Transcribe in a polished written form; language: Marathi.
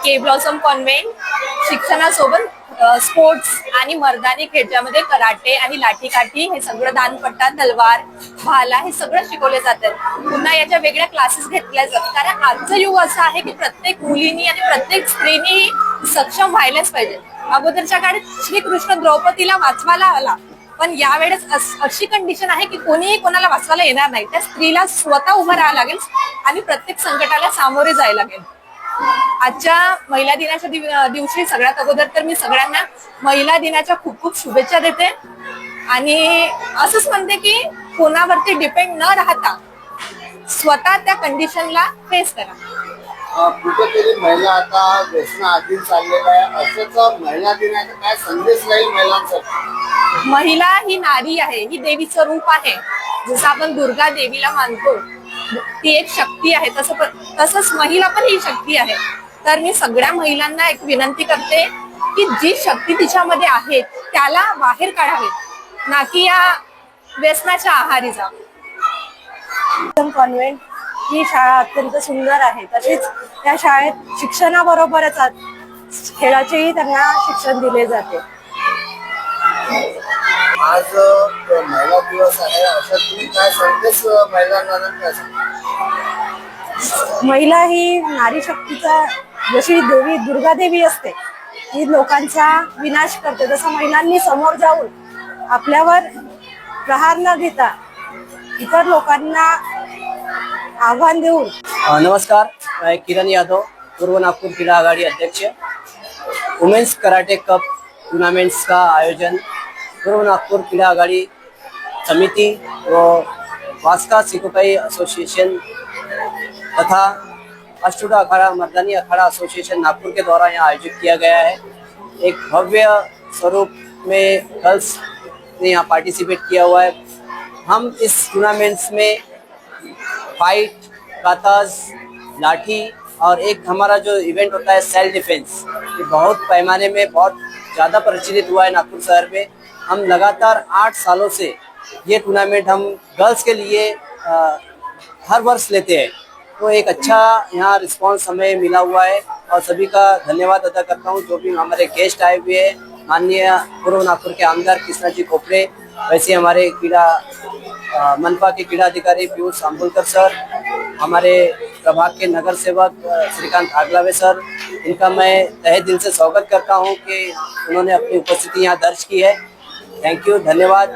के ब्लॉसम कॉन्व्हेंट शिक्षणासोबत स्पोर्ट्स आणि मर्दानी खेळ ज्यामध्ये कराटे आणि लाठीकाठी हे सगळं, दानपट्टा, तलवार, भाला हे सगळं शिकवले जातात. पुन्हा याच्या वेगळ्या क्लासेस घेतल्या जातात, कारण आजचं युग असं आहे की प्रत्येक मुलीनी आणि प्रत्येक स्त्रीनी सक्षम व्हायलाच पाहिजे. अगोदरच्या काळात श्रीकृष्ण द्रौपदीला वाचवायला आला, पण यावेळेस अशी कंडिशन आहे की कोणीही कोणाला वाचवायला येणार नाही. त्या स्त्रीला स्वतः उभं राहावं लागेल आणि प्रत्येक संकटाला सामोरे जायला लागेल. आजच्या महिला दिनाच्या दिवशी सगळ्यात अगोदर तर मी सगळ्यांना महिला दिनाच्या खूप खूप शुभेच्छा देते आणि असंच म्हणते की कोणावरती डिपेंड न राहता स्वतः त्या कंडिशनला फेस करा. कुठेतरी महिला आता व्यसन आधीन चाललेला आहे, असंच महिला दिनाचा काय संदेश राहील महिलांसाठी? महिला ही नारी आहे, ही देवीचं रूप आहे. जसं आपण दुर्गा देवीला मानतो, ती एक शक्ती आहे, तसंच महिला पण ही शक्ती आहे. तर मी सगळ्या महिलांना एक विनंती करते की जी शक्ती तिच्यामध्ये आहे त्याला बाहेर काढावे, ना की या व्यसनाच्या आहारी जा. कॉन्व्हेंट ही शाळा अत्यंत सुंदर आहे. तसेच या शाळेत शिक्षणाबरोबरच खेळाचेही त्यांना शिक्षण दिले जाते. आज महिला दिवस आहे, अशा तुम्ही काय संदेश महिलांना द्याल? महिला ही नारी शक्तीचा, जशी देवी दुर्गा देवी असते, ही लोकांचा विनाश करते, जसं महिलांनी समोर जाऊन आपल्यावर प्रहार न घेता इतर लोकांना आव्हान देऊन. नमस्कार, मैं किरण यादव, पूर्व नागपुर क्रीड़ा आघाड़ी अध्यक्ष. वुमेन्स कराटे कप टूर्नामेंट्स का आयोजन पूर्व नागपुर क्रीड़ा आघाड़ी समिति व वास्का सिकुकाई एसोसिएशन तथा अष्टुडा अखाड़ा मर्दानी अखाड़ा एसोसिएशन नागपुर के द्वारा यहाँ आयोजित किया गया है. एक भव्य स्वरूप में गर्ल्स ने यहाँ पार्टिसिपेट किया हुआ है. हम इस टूर्नामेंट्स में फाइट, काताज, लाठी और एक हमारा जो इवेंट होता है सेल्फ डिफेंस, ये बहुत पैमाने में बहुत ज़्यादा प्रचलित हुआ है नागपुर शहर में. हम लगातार 8 सालों से ये टूर्नामेंट हम गर्ल्स के लिए हर वर्ष लेते हैं. तो एक अच्छा यहाँ रिस्पांस हमें मिला हुआ है और सभी का धन्यवाद अदा करता हूँ. जो भी हमारे गेस्ट आए हुए हैं, माननीय पूर्व नागपुर के आमदार कृष्णा जी खोपड़े, वैसे हमारे क्रीड़ा मनपा के क्रीड़ा अधिकारी पीयूष आंबुलकर सर, हमारे प्रभाग के नगर सेवक श्रीकांत आगलावे सर, इनका मैं तहे दिल से स्वागत करता हूं कि उन्होंने अपनी उपस्थिति यहाँ दर्ज की है. थैंक यू, धन्यवाद.